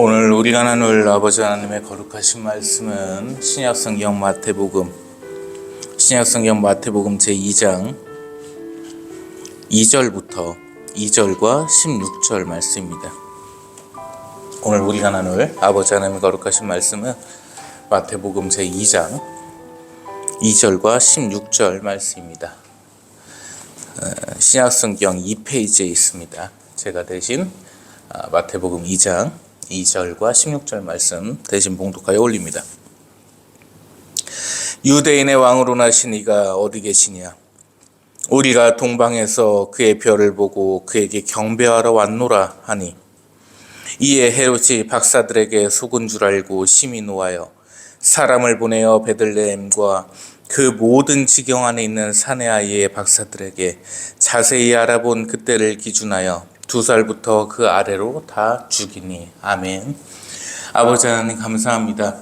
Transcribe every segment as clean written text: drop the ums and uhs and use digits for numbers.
오늘 우리가 나눌 아버지 하나님의 거룩하신 말씀은 신약성경 마태복음 제2장 2절부터 2절과 16절 말씀입니다. 오늘 우리가 나눌 아버지 하나님의 거룩하신 말씀은 마태복음 제2장 2절과 16절 말씀입니다. 신약성경 2페이지에 있습니다. 제가 대신 마태복음 2장 2절과 16절 말씀 대신 봉독하여 올립니다. 유대인의 왕으로 나신 이가 어디 계시냐? 우리가 동방에서 그의 별을 보고 그에게 경배하러 왔노라 하니, 이에 헤롯이 박사들에게 속은 줄 알고 심히 노하여 사람을 보내어 베들레헴과 그 모든 지경 안에 있는 사내 아이의 박사들에게 자세히 알아본 그때를 기준하여 2살부터 그 아래로 다 죽이니. 아멘. 아버지 하나님 감사합니다.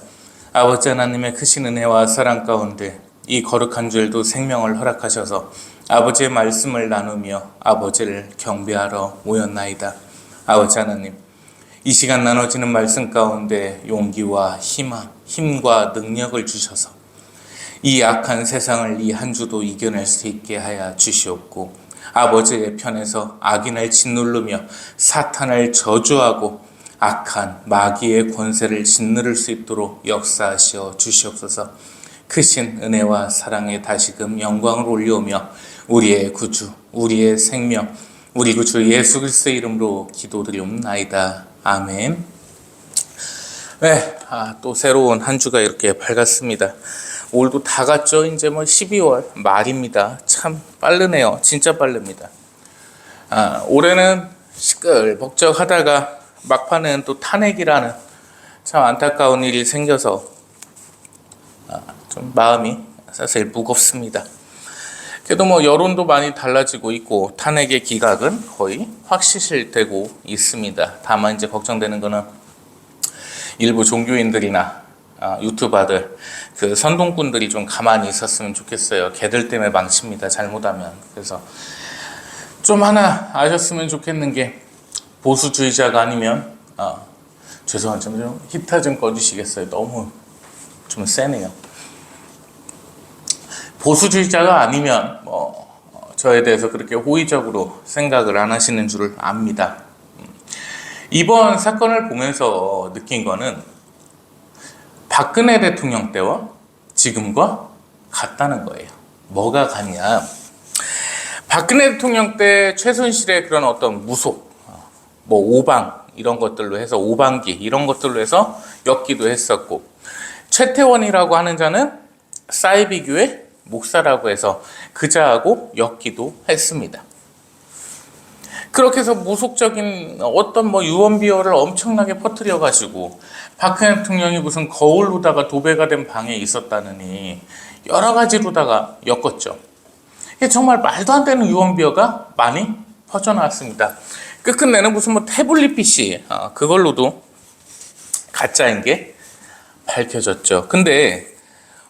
아버지 하나님의 크신 은혜와 사랑 가운데 이 거룩한 주일도 생명을 허락하셔서 아버지의 말씀을 나누며 아버지를 경배하러 모였나이다. 아버지 하나님, 이 시간 나눠지는 말씀 가운데 용기와 힘과 능력을 주셔서 이 악한 세상을 이 한 주도 이겨낼 수 있게 하여 주시옵고, 아버지의 편에서 악인을 짓누르며 사탄을 저주하고 악한 마귀의 권세를 짓누를 수 있도록 역사하시어 주시옵소서. 크신 은혜와 사랑에 다시금 영광을 올려오며 우리의 구주, 우리의 생명, 우리 구주 예수 그리스도의 이름으로 기도드리옵나이다. 아멘. 네, 또 새로운 한 주가 이렇게 밝았습니다. 올도 다 갔죠. 이제 12월 말입니다. 참 빠르네요. 진짜 빠릅니다. 올해는 시끌벅적하다가 막판은 또 탄핵이라는 참 안타까운 일이 생겨서 좀 마음이 사실 무겁습니다. 그래도 여론도 많이 달라지고 있고 탄핵의 기각은 거의 확실시되고 있습니다. 다만 이제 걱정되는 거는 일부 종교인들이나 유튜버들, 그 선동꾼들이 좀 가만히 있었으면 좋겠어요. 걔들 때문에 망칩니다. 잘못하면. 그래서 좀 하나 아셨으면 좋겠는 게, 보수주의자가 아니면 죄송한데 좀 히터 좀 꺼주시겠어요? 너무 좀 세네요. 보수주의자가 아니면 저에 대해서 그렇게 호의적으로 생각을 안 하시는 줄 압니다. 이번 사건을 보면서 느낀 거는 박근혜 대통령 때와 지금과 같다는 거예요. 뭐가 같냐? 박근혜 대통령 때 최순실의 그런 어떤 무속, 오방 이런 것들로 해서, 오방기 이런 것들로 해서 엮기도 했었고, 최태원이라고 하는 자는 사이비교회 목사라고 해서 그자하고 엮기도 했습니다. 그렇게 해서 무속적인 어떤 유언비어를 엄청나게 퍼뜨려가지고 박근혜 대통령이 무슨 거울로다가 도배가 된 방에 있었다느니 여러 가지로다가 엮었죠. 정말 말도 안 되는 유언비어가 많이 퍼져나왔습니다. 끝내는 무슨 태블릿 PC 그걸로도 가짜인 게 밝혀졌죠. 근데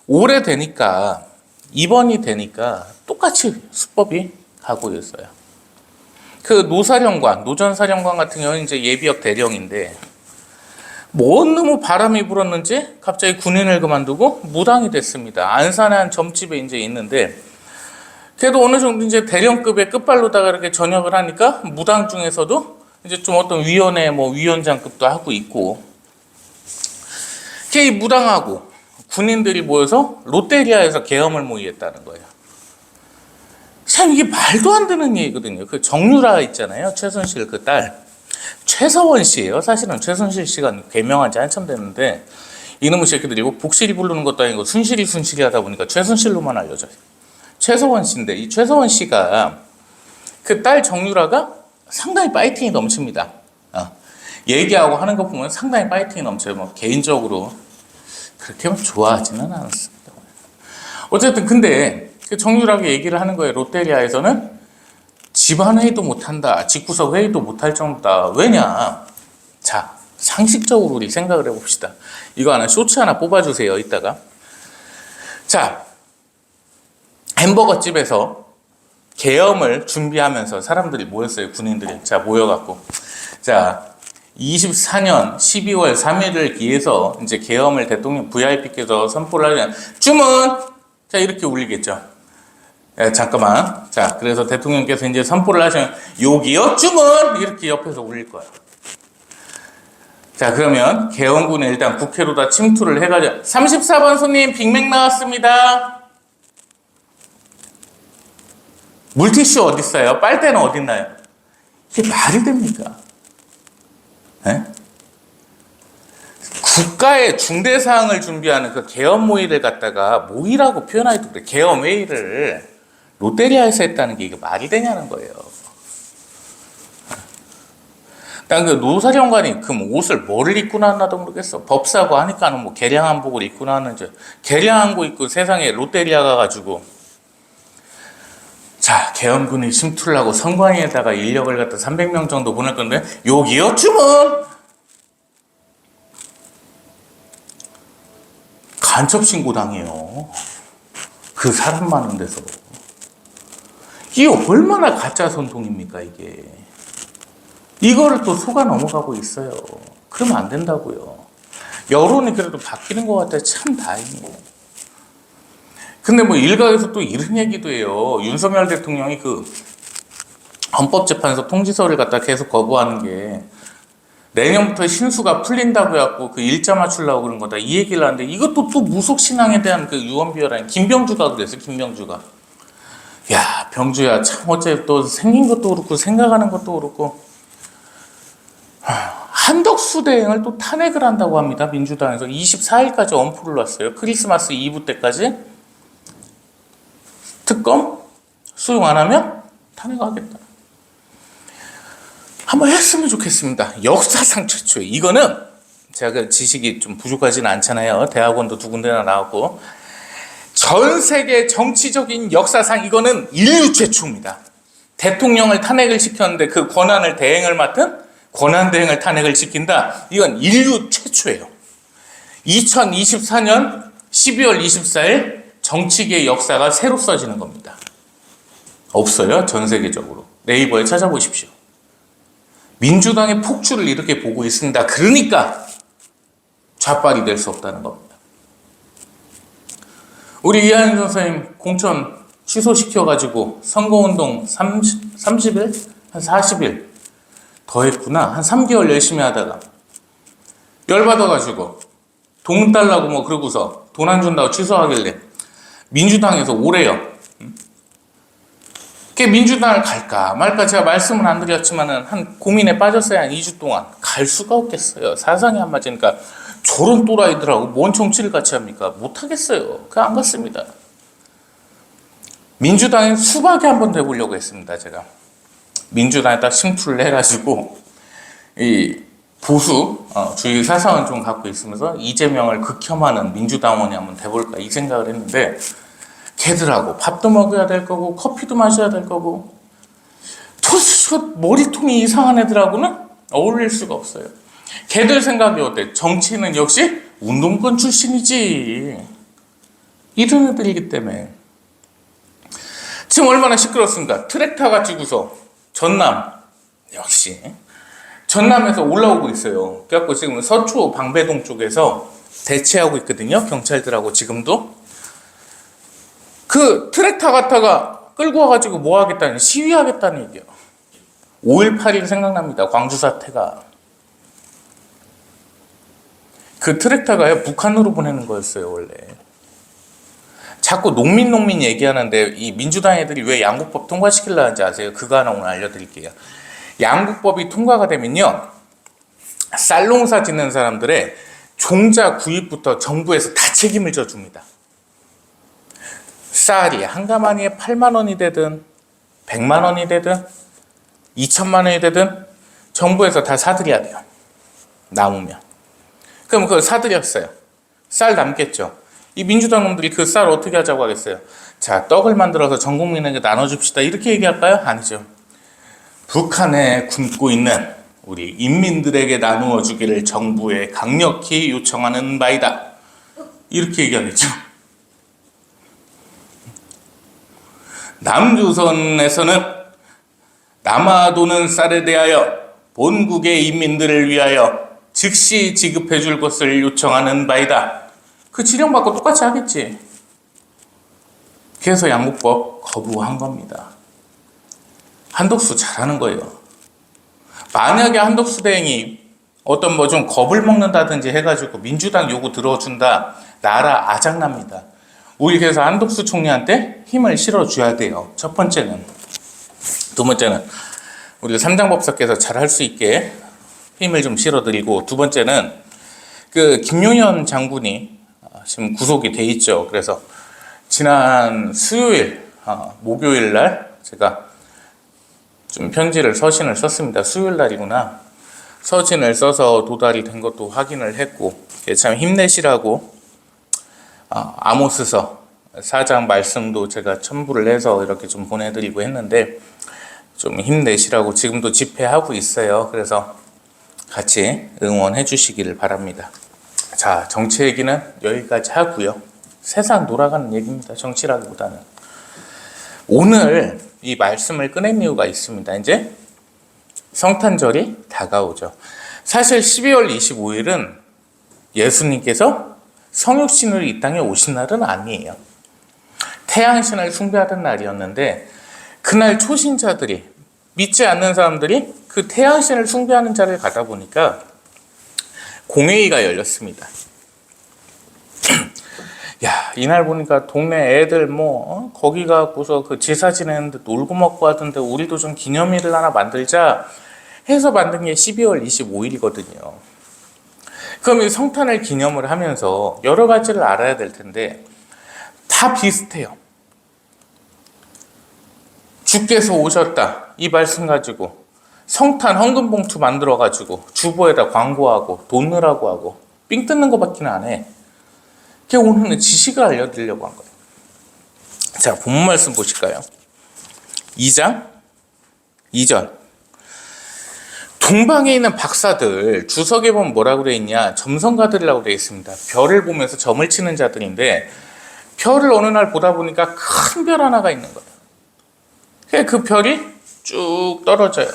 올해 되니까, 이번이 되니까 똑같이 수법이 가고 있어요. 그 노전 사령관 같은 경우는 이제 예비역 대령인데, 너무 바람이 불었는지 갑자기 군인을 그만두고 무당이 됐습니다. 안산의 한 점집에 이제 있는데, 그래도 어느 정도 이제 대령급의 끝발로다가 이렇게 전역을 하니까 무당 중에서도 이제 좀 어떤 위원회 위원장급도 하고 있고, 이 무당하고 군인들이 모여서 롯데리아에서 계엄을 모의했다는 거예요. 참 이게 말도 안 되는 얘기거든요. 그 정유라 있잖아요. 최순실 그 딸. 최서원 씨예요. 사실은 최순실 씨가 개명한 지 한참 됐는데, 이놈의 새끼들이 복실이 부르는 것도 아니고 순실이 하다 보니까 최순실로만 알려져요. 최서원 씨인데, 이 최서원 씨가 그 딸 정유라가 상당히 파이팅이 넘칩니다. 얘기하고 하는 거 보면 상당히 파이팅이 넘쳐요. 개인적으로 그렇게 좋아하지는 않았습니다. 어쨌든 근데 그 정유라가 얘기를 하는 거예요. 롯데리아에서는 집안회의도 못한다, 집구석 회의도 못할 정도다. 왜냐? 자, 상식적으로 우리 생각을 해봅시다. 이거 하나 쇼츠 하나 뽑아주세요. 이따가. 자, 햄버거 집에서 계엄을 준비하면서 사람들이 모였어요. 군인들이. 자, 모여갖고, 자, 24년 12월 3일을 기해서 이제 계엄을 대통령 VIP께서 선포를 하면 주문! 자, 이렇게 울리겠죠. 잠깐만. 자, 그래서 대통령께서 이제 선포를 하시면 여기요 주문! 이렇게 옆에서 울릴 거예요. 자, 그러면 계엄군은 일단 국회로 다 침투를 해가지고 34번 손님 빅맥 나왔습니다. 물티슈 어디 있어요? 빨대는 어디 있나요? 이게 말이 됩니까? 네? 국가의 중대 사항을 준비하는 그 계엄 모의를 갖다가 모의라고 표현하기도 그래. 계엄 회의를 롯데리아에서 했다는 게 이게 말이 되냐는 거예요. 난 그 노사령관이 그럼 옷을 뭐를 입고 나왔나도 모르겠어. 법사고 하니까는 뭐 개량 한복을 입고 나왔는지. 개량 한복 입고 세상에 롯데리아 가가지고 자, 계엄군이 침투를 하고 선관위에다가 인력을 갖다 300명 정도 보낼 건데 여기요 주문! 간첩 신고 당해요. 그 사람 많은 데서. 이게 얼마나 가짜 선동입니까 이게. 이거를 또 속아 넘어가고 있어요. 그러면 안 된다고요. 여론이 그래도 바뀌는 것 같아요. 참 다행이에요. 근데 뭐 일각에서 또 이런 얘기도 해요. 윤석열 대통령이 그 헌법재판소 통지서를 갖다 계속 거부하는 게 내년부터 신수가 풀린다고 해갖고 그 일자 맞추려고 그런 거다. 이 얘기를 하는데 이것도 또 무속신앙에 대한 그 유언비어라는 김병주가 그랬어요. 김병주가. 야, 병주야, 참 어째 또 생긴 것도 그렇고 생각하는 것도 그렇고 한덕수 대행을 또 탄핵을 한다고 합니다. 민주당에서 24일까지 엄포를 놨어요. 크리스마스 이브 때까지 특검 수용 안 하면 탄핵하겠다. 한번 했으면 좋겠습니다. 역사상 최초. 이거는 제가 그 지식이 좀 부족하지는 않잖아요. 대학원도 2군데나 나왔고 전 세계 정치적인 역사상 이거는 인류 최초입니다. 대통령을 탄핵을 시켰는데 그 권한을 대행을 맡은 권한 대행을 탄핵을 시킨다. 이건 인류 최초예요. 2024년 12월 24일 정치계의 역사가 새로 써지는 겁니다. 없어요. 전 세계적으로. 네이버에 찾아보십시오. 민주당의 폭주를 이렇게 보고 있습니다. 그러니까 좌빨이 될 수 없다는 겁니다. 우리 이하연 선생님 공천 취소시켜가지고 선거운동 30일? 한 40일 더 했구나. 한 3개월 열심히 하다가 열받아가지고 돈 달라고 뭐 그러고서 돈 안 준다고 취소하길래 민주당에서 오래요. 그게 민주당을 갈까 말까 제가 말씀은 안 드렸지만은 한 고민에 빠졌어요. 한 2주 동안. 갈 수가 없겠어요. 사상이 안 맞으니까 저런 또라이들하고 뭔 정치를 같이 합니까? 못하겠어요. 그냥 안 갔습니다. 민주당에 수박이 한번 돼보려고 했습니다. 제가. 민주당에 딱 심투를 해가지고 이 보수 주의 사상을 좀 갖고 있으면서 이재명을 극혐하는 민주당원이 한번 돼볼까 이 생각을 했는데 걔들하고 밥도 먹어야 될 거고 커피도 마셔야 될 거고 도대체 머리통이 이상한 애들하고는 어울릴 수가 없어요. 걔들 생각이 어때? 정치는 역시 운동권 출신이지. 이런 애들이기 때문에 지금 얼마나 시끄럽습니까? 트랙터 가지고서 전남 역시 전남에서 올라오고 있어요. 그래갖고 지금 서초 방배동 쪽에서 대치하고 있거든요. 경찰들하고 지금도 그 트랙터 갖다가 끌고 와가지고 뭐 하겠다는 시위하겠다는 얘기예요. 5.18일 생각납니다. 광주 사태가 그 트랙터가 북한으로 보내는 거였어요. 원래 자꾸 농민 얘기하는데 이 민주당 애들이 왜 양국법 통과시키려 하는지 아세요? 그거 하나 오늘 알려드릴게요. 양국법이 통과가 되면요 쌀 농사 짓는 사람들의 종자 구입부터 정부에서 다 책임을 져줍니다. 쌀이 한 가마니에 8만 원이 되든 100만 원이 되든 2천만 원이 되든 정부에서 다 사들여야 돼요. 남으면. 그럼 그걸 사들였어요. 쌀 남겠죠. 이 민주당 놈들이 그 쌀 어떻게 하자고 하겠어요? 자, 떡을 만들어서 전 국민에게 나눠줍시다. 이렇게 얘기할까요? 아니죠. 북한에 굶고 있는 우리 인민들에게 나누어 주기를 정부에 강력히 요청하는 바이다. 이렇게 얘기하겠죠. 남조선에서는 남아도는 쌀에 대하여 본국의 인민들을 위하여 즉시 지급해 줄 것을 요청하는 바이다. 그 지령받고 똑같이 하겠지. 그래서 양국법 거부한 겁니다. 한덕수 잘하는 거예요. 만약에 한덕수 대행이 어떤 뭐 좀 겁을 먹는다든지 해가지고 민주당 요구 들어준다, 나라 아작납니다. 우리 그래서 한덕수 총리한테 힘을 실어줘야 돼요. 첫 번째는. 두 번째는 우리가 삼장법사께서 잘할 수 있게 힘을 좀 실어드리고, 두 번째는 그 김용현 장군이 지금 구속이 돼 있죠. 그래서 지난 수요일, 목요일 날 제가 좀 편지를, 서신을 썼습니다. 수요일 날이구나. 서신을 써서 도달이 된 것도 확인을 했고, 참 힘내시라고 아모스서 4장 말씀도 제가 첨부를 해서 이렇게 좀 보내드리고 했는데, 좀 힘내시라고 지금도 집회하고 있어요. 그래서 같이 응원해 주시기를 바랍니다. 자, 정치 얘기는 여기까지 하고요. 세상 돌아가는 얘기입니다. 정치라기보다는. 오늘 이 말씀을 꺼낸 이유가 있습니다. 이제 성탄절이 다가오죠. 사실 12월 25일은 예수님께서 성육신으로 이 땅에 오신 날은 아니에요. 태양신을 숭배하던 날이었는데, 그날 초신자들이, 믿지 않는 사람들이 그 태양신을 숭배하는 자리에 가다 보니까 공회의가 열렸습니다. 야, 이날 보니까 동네 애들 거기 가고서 그 제사 지내는데 놀고 먹고 하던데 우리도 좀 기념일을 하나 만들자 해서 만든 게 12월 25일이거든요. 그럼 이 성탄을 기념을 하면서 여러 가지를 알아야 될 텐데 다 비슷해요. 주께서 오셨다, 이 말씀 가지고 성탄 헌금 봉투 만들어 가지고 주보에다 광고하고 돈 넣으라고 하고 삥 뜯는 것밖에 안 해. 그게 오늘은 지식을 알려드리려고 한 거예요. 자, 본문 말씀 보실까요? 2장 2절. 동방에 있는 박사들, 주석에 보면 뭐라고 되어 있냐? 점성가들이라고 되어 있습니다. 별을 보면서 점을 치는 자들인데, 별을 어느 날 보다 보니까 큰 별 하나가 있는 거예요. 그 별이 쭉 떨어져요.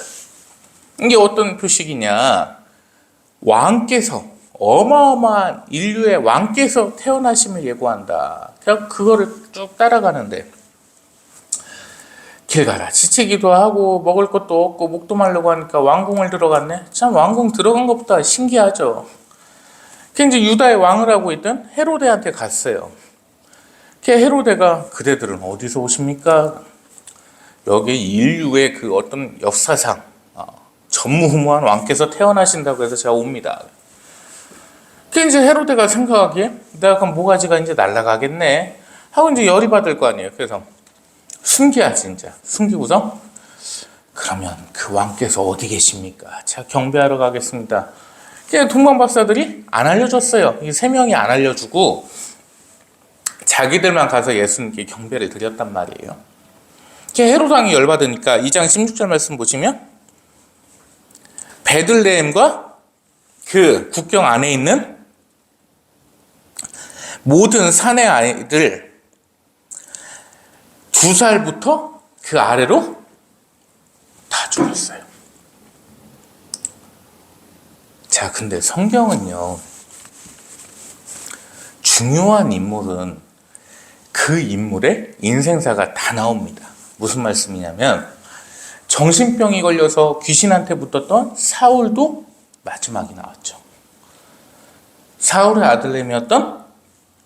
이게 어떤 표식이냐? 왕께서, 어마어마한 인류의 왕께서 태어나심을 예고한다. 그냥 그거를 쭉 따라가는데, 길 가라 지치기도 하고 먹을 것도 없고 목도 마르고 하니까 왕궁을 들어갔네. 참, 왕궁 들어간 것보다 신기하죠. 이제 유다의 왕을 하고 있던 헤로데한테 갔어요. 헤로데가, 그대들은 어디서 오십니까? 여기 인류의 그 어떤 역사상 전무후무한 왕께서 태어나신다고 해서 제가 옵니다. 이제 헤로데가 생각하기에 내가 그럼 모가지가 이제 날아가겠네 하고 이제 열이 받을 거 아니에요. 그래서 숨겨야지. 진짜 숨기고서, 그러면 그 왕께서 어디 계십니까? 제가 경배하러 가겠습니다. 동방박사들이 안 알려줬어요. 이 세 명이 안 알려주고 자기들만 가서 예수님께 경배를 드렸단 말이에요. 헤로드 왕이 열받으니까 2장 16절 말씀 보시면, 베들레헴과 그 국경 안에 있는 모든 산의 아이들 2살부터 그 아래로 다 죽였어요. 자, 근데 성경은요, 중요한 인물은 그 인물의 인생사가 다 나옵니다. 무슨 말씀이냐면, 정신병이 걸려서 귀신한테 붙었던 사울도 마지막이 나왔죠. 사울의 아들내미였던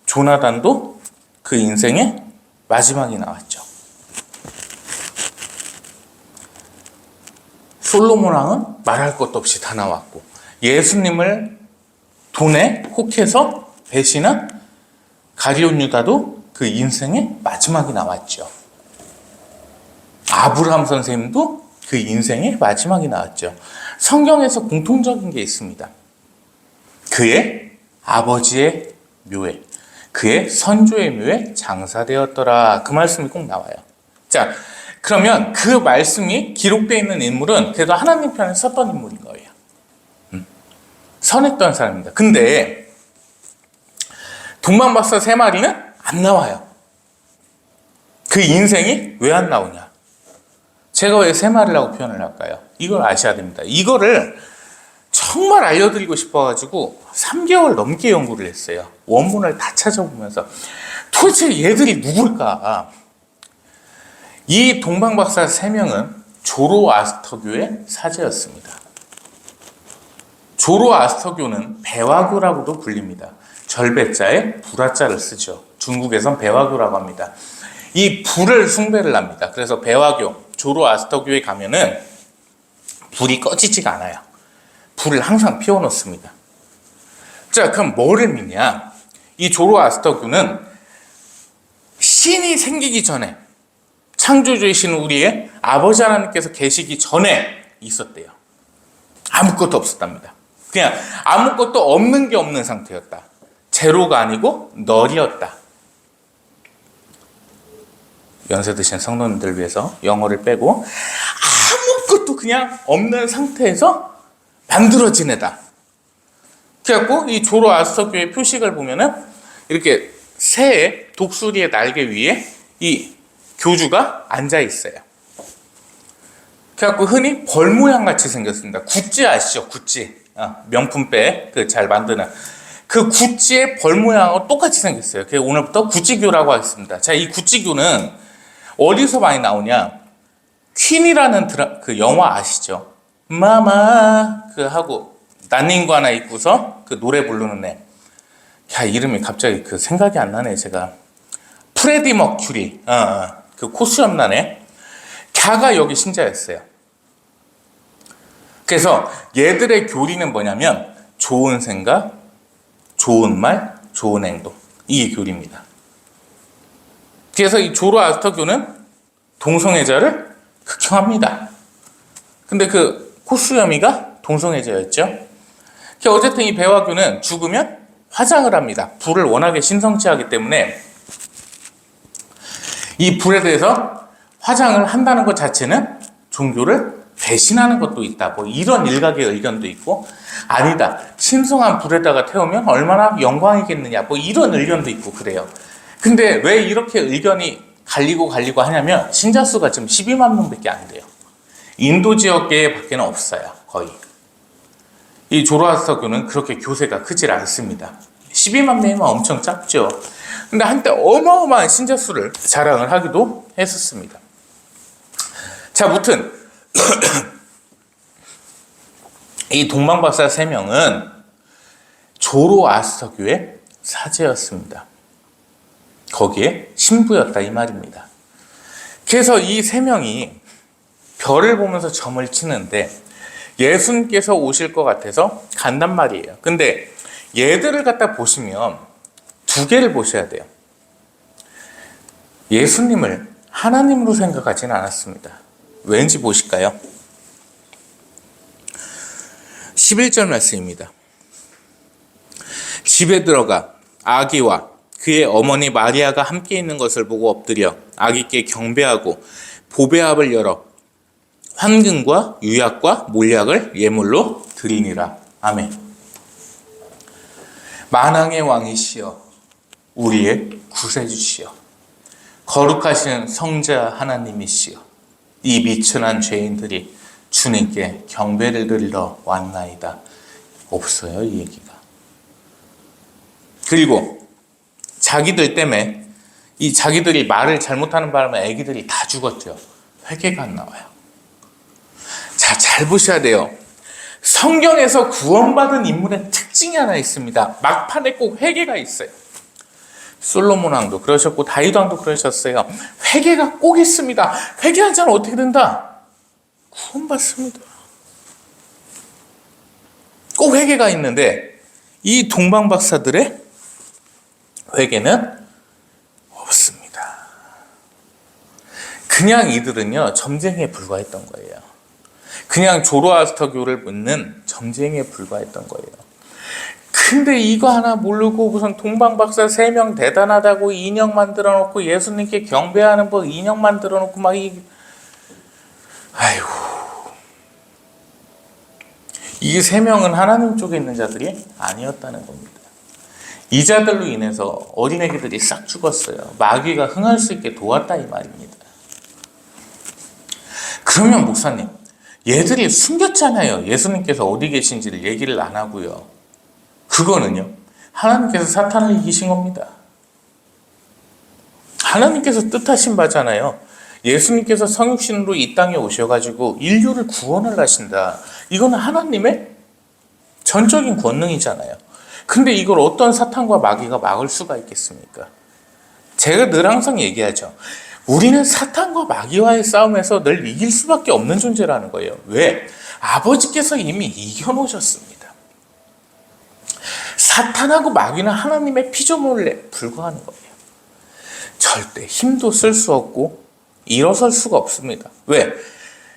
조나단도 그 인생의 마지막이 나왔죠. 솔로몬 왕은 말할 것도 없이 다 나왔고, 예수님을 돈에 혹해서 배신한 가룟 유다도 그 인생의 마지막이 나왔죠. 아브라함 선생님도 그 인생의 마지막이 나왔죠. 성경에서 공통적인 게 있습니다. 그의 아버지의 묘에, 그의 선조의 묘에 장사되었더라. 그 말씀이 꼭 나와요. 자, 그러면 그 말씀이 기록되어 있는 인물은 그래도 하나님 편에 섰던 인물인 거예요. 선했던 사람입니다. 근데 동방박사 3마리는 안 나와요. 그 인생이 왜 안 나오냐? 제가 왜 세 마리라고 표현을 할까요? 이걸 아셔야 됩니다. 이거를 정말 알려드리고 싶어가지고 3개월 넘게 연구를 했어요. 원문을 다 찾아보면서 도대체 얘들이 누굴까? 이 동방박사 3명은 조로아스터교의 사제였습니다. 조로아스터교는 배화교라고도 불립니다. 절배자에 불화자를 쓰죠. 중국에선 배화교라고 합니다. 이 불을 숭배를 합니다. 그래서 배화교, 조로아스터교에 가면은 불이 꺼지지가 않아요. 불을 항상 피워놓습니다. 자, 그럼 뭐를 믿냐? 이 조로아스터교는 신이 생기기 전에, 창조주이신 우리의 아버지 하나님께서 계시기 전에 있었대요. 아무것도 없었답니다. 그냥 아무것도 없는 게 없는 상태였다. 제로가 아니고 널이었다. 연세 드신 성도님들 위해서 영어를 빼고 아무것도 그냥 없는 상태에서 만들어진 애다. 그래갖고 이 조로아스터교의 표식을 보면은 이렇게 새의 독수리의 날개 위에 이 교주가 앉아 있어요. 그래갖고 흔히 벌 모양 같이 생겼습니다. 구찌 아시죠? 구찌. 명품백 그 잘 만드는 그 구찌의 벌 모양하고 똑같이 생겼어요. 그래서 오늘부터 구찌교라고 하겠습니다. 자, 이 구찌교는 어디서 많이 나오냐? 퀸이라는 그 영화 아시죠? 마마 그 하고 난닝구 하나 입고서 그 노래 부르는 애. 야, 이름이 갑자기 그 생각이 안 나네. 제가 프레디 머큐리 그 코수염 나네. 걔가 여기 신자였어요. 그래서 얘들의 교리는 뭐냐면 좋은 생각, 좋은 말, 좋은 행동. 이게 교리입니다. 그래서 이 조로아스터교는 동성애자를 극혐합니다. 근데 그 코수염이가 동성애자였죠. 어쨌든 이 배화교는 죽으면 화장을 합니다. 불을 워낙에 신성치 하기 때문에 이 불에 대해서 화장을 한다는 것 자체는 종교를 배신하는 것도 있다. 뭐 이런 일각의 의견도 있고, 아니다, 신성한 불에다가 태우면 얼마나 영광이겠느냐, 뭐 이런 의견도 있고 그래요. 근데 왜 이렇게 의견이 갈리고 하냐면 신자 수가 지금 12만 명밖에 안 돼요. 인도 지역계 밖에는 없어요. 거의. 이 조로아스터교는 그렇게 교세가 크질 않습니다. 12만 명이면 엄청 작죠. 근데 한때 어마어마한 신자 수를 자랑을 하기도 했었습니다. 자, 무튼 이 동방박사 3명은 조로아스터교의 사제였습니다. 거기에 신부였다 이 말입니다. 그래서 이 3명이 별을 보면서 점을 치는데 예수님께서 오실 것 같아서 간단 말이에요. 근데 얘들을 갖다 보시면 두 개를 보셔야 돼요. 예수님을 하나님으로 생각하지는 않았습니다. 왠지 보실까요? 11절 말씀입니다. 집에 들어가 아기와 그의 어머니 마리아가 함께 있는 것을 보고 엎드려 아기께 경배하고 보배압을 열어 환금과 유약과 몰약을 예물로 드리니라. 아멘. 만왕의 왕이시여 우리의 구세주시여 거룩하신 성자 하나님이시여 이 미천한 죄인들이 주님께 경배를 드리러 왔나이다. 없어요, 이 얘기가. 그리고 자기들 때문에 이 자기들이 말을 잘못하는 바람에 아기들이 다 죽었죠. 회개가 안 나와요. 자, 잘 보셔야 돼요. 성경에서 구원받은 인물의 특징이 하나 있습니다. 막판에 꼭 회개가 있어요. 솔로몬 왕도 그러셨고 다윗 왕도 그러셨어요. 회개가 꼭 있습니다. 회개한 자는 어떻게 된다? 구원받습니다. 꼭 회개가 있는데 이 동방박사들의 회개는 없습니다. 그냥 이들은요 점쟁이에 불과했던 거예요. 그냥 조로아스터교를 믿는 점쟁이에 불과했던 거예요. 근데 이거 하나 모르고 우선 동방박사 3명 대단하다고 인형 만들어 놓고 예수님께 경배하는 법 인형 만들어 놓고 막 아이고, 이 3명은 하나님 쪽에 있는 자들이 아니었다는 겁니다. 이 자들로 인해서 어린애기들이 싹 죽었어요. 마귀가 흥할 수 있게 도왔다 이 말입니다. 그러면 목사님, 얘들이 숨겼잖아요. 예수님께서 어디 계신지를 얘기를 안 하고요. 그거는요, 하나님께서 사탄을 이기신 겁니다. 하나님께서 뜻하신 바잖아요. 예수님께서 성육신으로 이 땅에 오셔가지고 인류를 구원을 하신다. 이거는 하나님의 전적인 권능이잖아요. 근데 이걸 어떤 사탄과 마귀가 막을 수가 있겠습니까? 제가 늘 항상 얘기하죠. 우리는 사탄과 마귀와의 싸움에서 늘 이길 수밖에 없는 존재라는 거예요. 왜? 아버지께서 이미 이겨놓으셨습니다. 사탄하고 마귀는 하나님의 피조물에 불과하는 거예요. 절대 힘도 쓸 수 없고 일어설 수가 없습니다. 왜?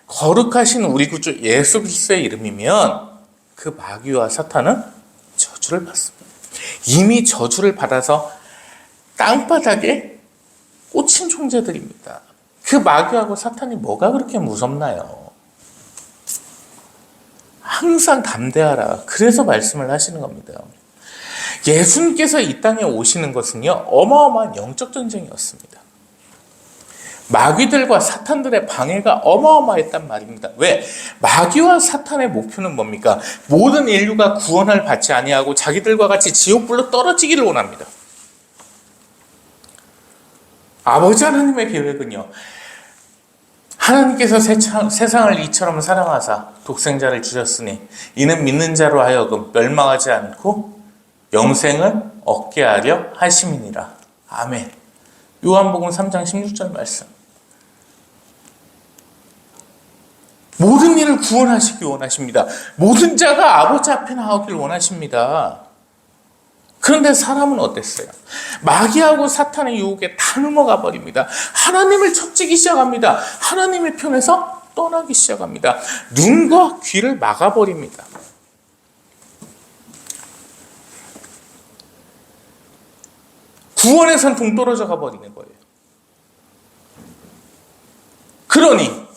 거룩하신 우리 구주 예수 그리스도의 이름이면 그 마귀와 사탄은 저주를 받습니다. 이미 저주를 받아서 땅바닥에 꽂힌 존재들입니다. 그 마귀하고 사탄이 뭐가 그렇게 무섭나요? 항상 담대하라. 그래서 말씀을 하시는 겁니다. 예수님께서 이 땅에 오시는 것은요, 어마어마한 영적 전쟁이었습니다. 마귀들과 사탄들의 방해가 어마어마했단 말입니다. 왜? 마귀와 사탄의 목표는 뭡니까? 모든 인류가 구원을 받지 아니하고 자기들과 같이 지옥불로 떨어지기를 원합니다. 아버지 하나님의 계획은요, 하나님께서 세상을 이처럼 사랑하사 독생자를 주셨으니 이는 믿는 자로 하여금 멸망하지 않고 영생을 얻게 하려 하심이니라. 아멘. 요한복음 3장 16절 말씀. 모든 일을 구원하시기 원하십니다. 모든 자가 아버지 앞에 나오길 원하십니다. 그런데 사람은 어땠어요? 마귀하고 사탄의 유혹에 다 넘어가 버립니다. 하나님을 척지기 시작합니다. 하나님의 편에서 떠나기 시작합니다. 눈과 귀를 막아버립니다. 구원에선 동떨어져 가버리는 거예요. 그러니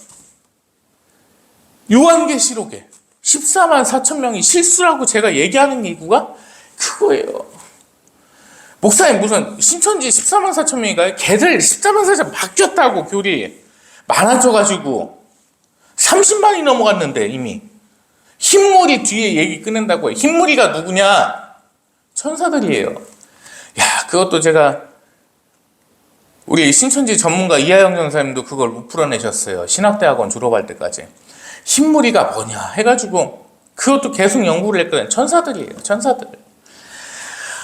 요한계시록에 14만 4천 명이 실수라고 제가 얘기하는 이유가 그거예요. 목사님 무슨 신천지 14만 4천 명인가요? 걔들 14만 4천 바뀌었다고 교리 많아져가지고 30만이 넘어갔는데 이미 흰물이 뒤에 얘기 끊는다고 해요. 흰물이가 누구냐? 천사들이에요. 야, 그것도 제가 우리 신천지 전문가 이하영 전사님도 그걸 못 풀어내셨어요. 신학대학원 졸업할 때까지. 흰무리가 뭐냐 해가지고 그것도 계속 연구를 했거든요. 천사들이에요. 천사들.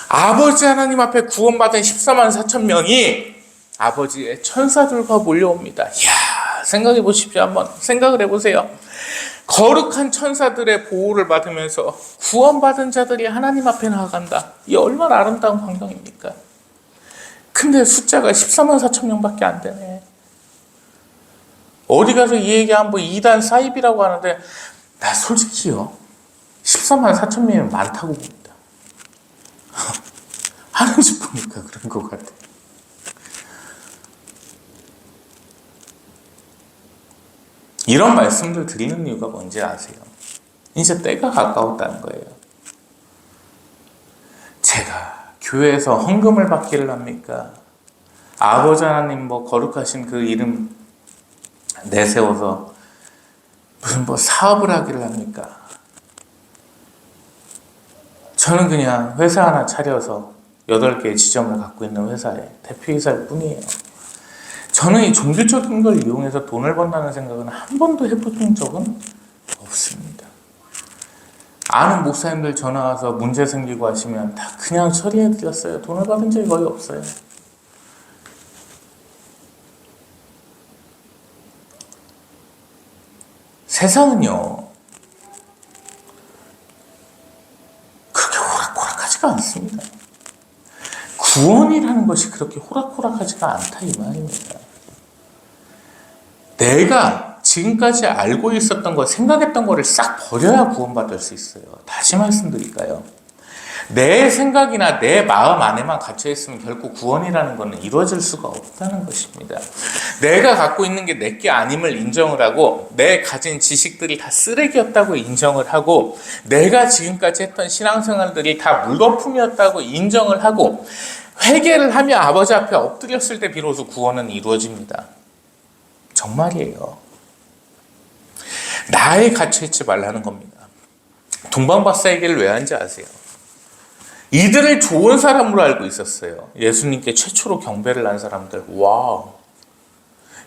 아버지 하나님 앞에 구원받은 14만 4천 명이 아버지의 천사들과 몰려옵니다. 이야, 생각해 보십시오. 한번 생각을 해보세요. 거룩한 천사들의 보호를 받으면서 구원받은 자들이 하나님 앞에 나아간다. 이 얼마나 아름다운 광경입니까? 근데 숫자가 14만 4천 명밖에 안 되네. 어디 가서 이 얘기하면 뭐 2단 사입이라고 하는데 나 솔직히요 14만 4천 명이면 많다고 봅니다. 하나씩 보니까 그런 것 같아요. 이런 말씀들 드리는 이유가 뭔지 아세요? 이제 때가 가까웠다는 거예요. 제가 교회에서 헌금을 받기를 합니까? 아버지 하나님 뭐 거룩하신 그 이름 내세워서 무슨 뭐 사업을 하기를 합니까? 저는 그냥 회사 하나 차려서 8개의 지점을 갖고 있는 회사의 대표이사일 뿐이에요. 저는 이 종교적인 걸 이용해서 돈을 번다는 생각은 한 번도 해본 적은 없습니다. 아는 목사님들 전화 와서 문제 생기고 하시면 다 그냥 처리해드렸어요. 돈을 받은 적이 거의 없어요. 세상은요 그렇게 호락호락하지가 않습니다. 구원이라는 것이 그렇게 호락호락하지가 않다 이 말입니다. 내가 지금까지 알고 있었던 거, 생각했던 거를 싹 버려야 구원받을 수 있어요. 다시 말씀드릴까요? 내 생각이나 내 마음 안에만 갇혀있으면 결코 구원이라는 것은 이루어질 수가 없다는 것입니다. 내가 갖고 있는 게 내게 아님을 인정을 하고 내 가진 지식들이 다 쓰레기였다고 인정을 하고 내가 지금까지 했던 신앙생활들이 다 물거품이었다고 인정을 하고 회개를 하며 아버지 앞에 엎드렸을 때 비로소 구원은 이루어집니다. 정말이에요. 나에 갇혀있지 말라는 겁니다. 동방박사 얘기를 왜 하는지 아세요? 이들을 좋은 사람으로 알고 있었어요. 예수님께 최초로 경배를 한 사람들. 와우.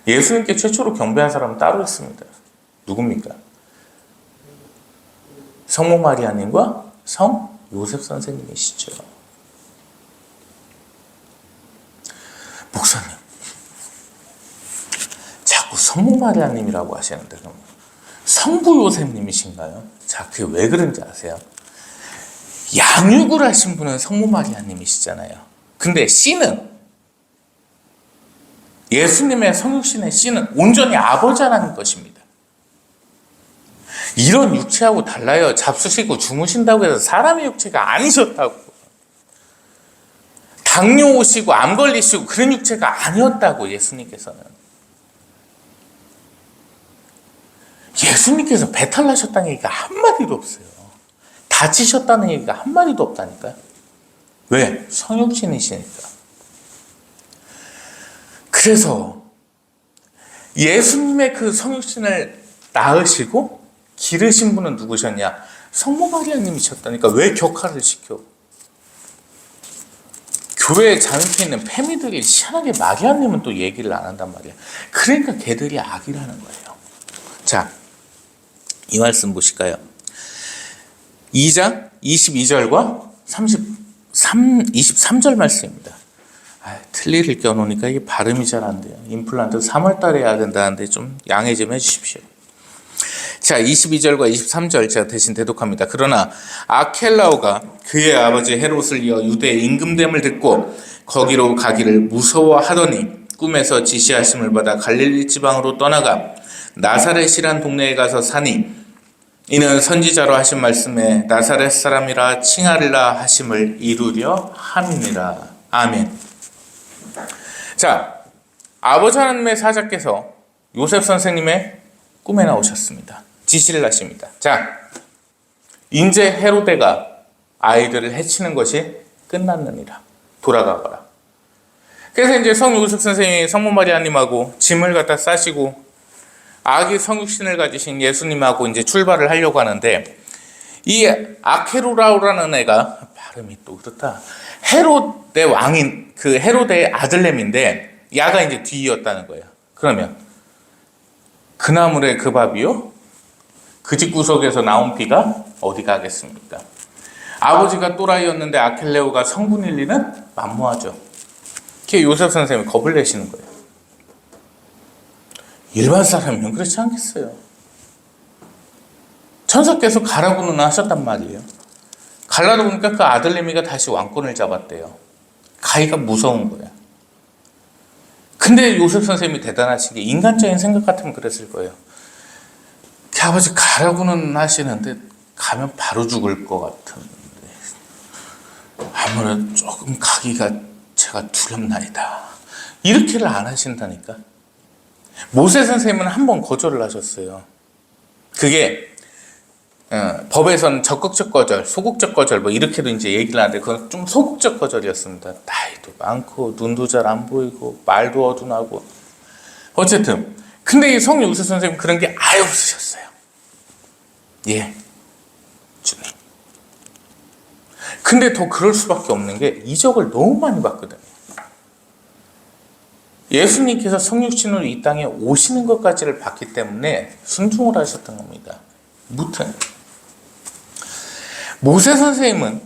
예수님께 최초로 경배한 사람은 따로 있습니다. 누굽니까? 성모 마리아님과 성 요셉 선생님이시죠. 목사님, 자꾸 성모 마리아님이라고 하시는데 그럼 성부 요셉님이신가요? 자, 그게 왜 그런지 아세요? 양육을 하신 분은 성모 마리아님이시잖아요. 근데 씨는, 예수님의 성육신의 씨는 온전히 아버지 하나님 것입니다. 이런 육체하고 달라요. 잡수시고 주무신다고 해서 사람의 육체가 아니셨다고. 당뇨 오시고 암 걸리시고 그런 육체가 아니었다고. 예수님께서는. 예수님께서 배탈 나셨다는 얘기가 한마디도 없어요. 다치셨다는 얘기가 한마디도 없다니까요. 왜? 성육신이시니까. 그래서 예수님의 그 성육신을 낳으시고 기르신 분은 누구셨냐? 성모 마리아님이셨다니까. 왜 격하를 시켜? 교회에 자연케 있는 패미들이 희한하게 마리아님은 또 얘기를 안 한단 말이야. 그러니까 걔들이 악이라는 거예요. 자, 이 말씀 보실까요? 2장 22절과 23절 말씀입니다. 틀니를 껴놓으니까 이게 발음이 잘 안 돼요. 임플란트 3월 달에 해야 된다는데 좀 양해 좀 해주십시오. 자, 22절과 23절 제가 대신 대독합니다. 그러나 아켈라오가 그의 아버지 헤롯을 이어 유대의 임금됨을 듣고 거기로 가기를 무서워하더니 꿈에서 지시하심을 받아 갈릴리 지방으로 떠나가 나사렛이란 동네에 가서 사니 이는 선지자로 하신 말씀에 나사렛 사람이라 칭하리라 하심을 이루려 함이니라. 아멘. 자, 아버지 하나님의 사자께서 요셉 선생님의 꿈에 나오셨습니다. 지시를 하십니다. 자, 이제 헤로데가 아이들을 해치는 것이 끝났느니라. 돌아가거라. 그래서 이제 성 요셉 선생님이 성모 마리아님하고 짐을 갖다 싸시고 아기 성육신을 가지신 예수님하고 이제 출발을 하려고 하는데, 이 아케루라우라는 애가 발음이 또 그렇다. 헤롯의 왕인 그 헤롯의 아들내미인데 야가 이제 뒤이었다는 거예요. 그러면 그 나물의 그 밥이요? 그 집 구석에서 나온 피가 어디 가겠습니까? 아버지가 또라이였는데 아켈레오가 성분일 리는 만무하죠. 그게 요셉 선생님이 겁을 내시는 거예요. 일반 사람이면 그렇지 않겠어요. 천사께서 가라고는 하셨단 말이에요. 갈라다 보니까 그 아들내미가 다시 왕권을 잡았대요. 가기가 무서운 거예요. 근데 요셉 선생님이 대단하신 게 인간적인 생각 같으면 그랬을 거예요. 그 아버지 가라고는 하시는데 가면 바로 죽을 것 같은데 아무래도 조금 가기가 제가 두렵나이다. 이렇게를 안 하신다니까. 모세 선생님은 한 번 거절을 하셨어요. 그게 법에서는 적극적 거절, 소극적 거절 뭐 이렇게도 이제 얘기를 하는데 그건 좀 소극적 거절이었습니다. 나이도 많고 눈도 잘 안 보이고 말도 어둔하고 어쨌든 근데 이 성요셉 선생님 그런 게 아예 없으셨어요. 예, 주님. 근데 더 그럴 수밖에 없는 게 이적을 너무 많이 봤거든요. 예수님께서 성육신으로 이 땅에 오시는 것까지를 봤기 때문에 순종을 하셨던 겁니다. 무튼 모세 선생님은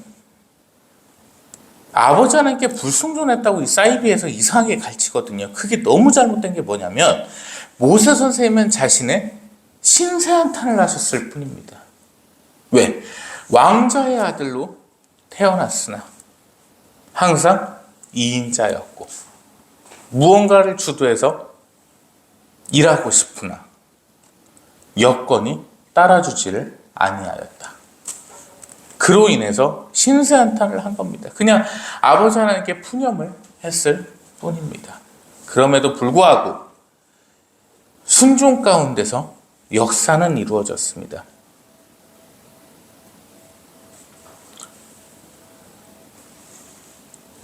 아버지 하나님께 불순종했다고 이 사이비에서 이상하게 가르치거든요. 그게 너무 잘못된 게 뭐냐면 모세 선생님은 자신의 신세한탄을 하셨을 뿐입니다. 왜? 왕자의 아들로 태어났으나 항상 이인자였고 무언가를 주도해서 일하고 싶으나 여건이 따라주지를 아니하였다. 그로 인해서 신세한탄을 한 겁니다. 그냥 아버지 하나님께 푸념을 했을 뿐입니다. 그럼에도 불구하고 순종 가운데서 역사는 이루어졌습니다.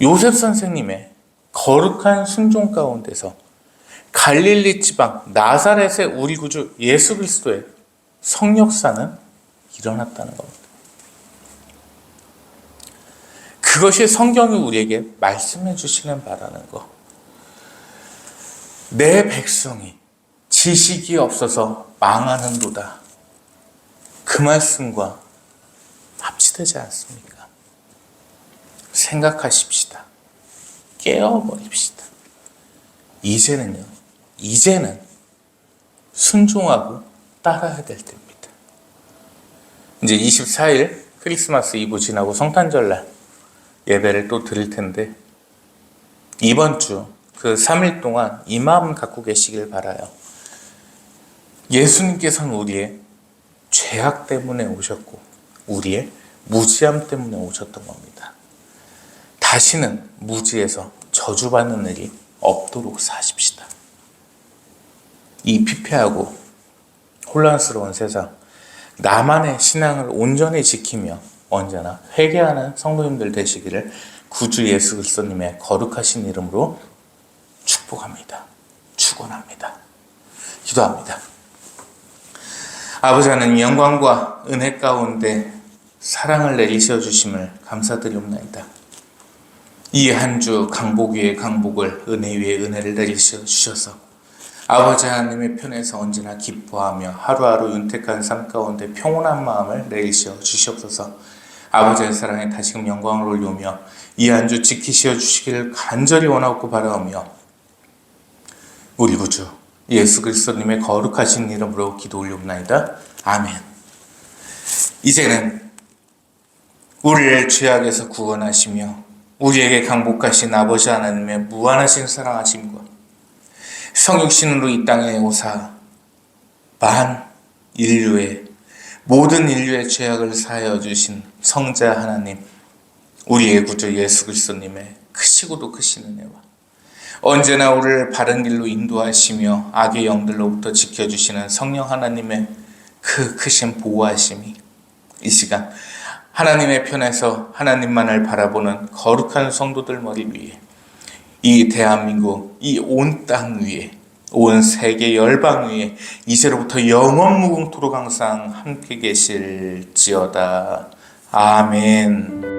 요셉 선생님의 거룩한 순종 가운데서 갈릴리 지방 나사렛의 우리 구주 예수 그리스도의 성역사는 일어났다는 겁니다. 그것이 성경이 우리에게 말씀해 주시는 바라는 것. 내 백성이 지식이 없어서 망하는도다. 그 말씀과 합치되지 않습니까? 생각하십시다. 깨어버립시다. 이제는 순종하고 따라야 될 때입니다. 이제 24일 크리스마스 이브 지나고 성탄절날 예배를 또 드릴 텐데, 이번 주 그 3일 동안 이 마음 갖고 계시길 바라요. 예수님께서는 우리의 죄악 때문에 오셨고 우리의 무지함 때문에 오셨던 겁니다. 다시는 무지에서 저주받는 일이 없도록 사십시다. 이 피폐하고 혼란스러운 세상, 나만의 신앙을 온전히 지키며 언제나 회개하는 성도님들 되시기를 구주 예수 그리스도님의 거룩하신 이름으로 축복합니다. 축원합니다. 기도합니다. 아버지 하나님, 영광과 은혜 가운데 사랑을 내리셔 주심을 감사드리옵나이다. 이 한 주 강복 위에 강복을, 은혜 위에 은혜를 내리셔 주셔서 아버지 하나님의 편에서 언제나 기뻐하며 하루하루 윤택한 삶 가운데 평온한 마음을 내리셔 주시옵소서. 아버지의 사랑에 다시금 영광을 올리며 이 한 주 지키시어 주시기를 간절히 원하고 바라오며 우리 구주 예수 그리스도님의 거룩하신 이름으로 기도 올리옵나이다. 아멘. 이제는 우리를 죄악에서 구원하시며 우리에게 강복하신 아버지 하나님의 무한하신 사랑하심과 성육신으로 이 땅에 오사 모든 인류의 죄악을 사하여 주신 성자 하나님, 우리의 구주 예수 그리스도님의 크시고도 크신 은혜와 언제나 우리를 바른 길로 인도하시며 악의 영들로부터 지켜주시는 성령 하나님의 그 크신 보호하심이 이 시간 하나님의 편에서 하나님만을 바라보는 거룩한 성도들 머리 위에, 이 대한민국, 이 온 땅 위에, 온 세계 열방 위에 이제로부터 영원 무궁토록 항상 함께 계실지어다. 아멘.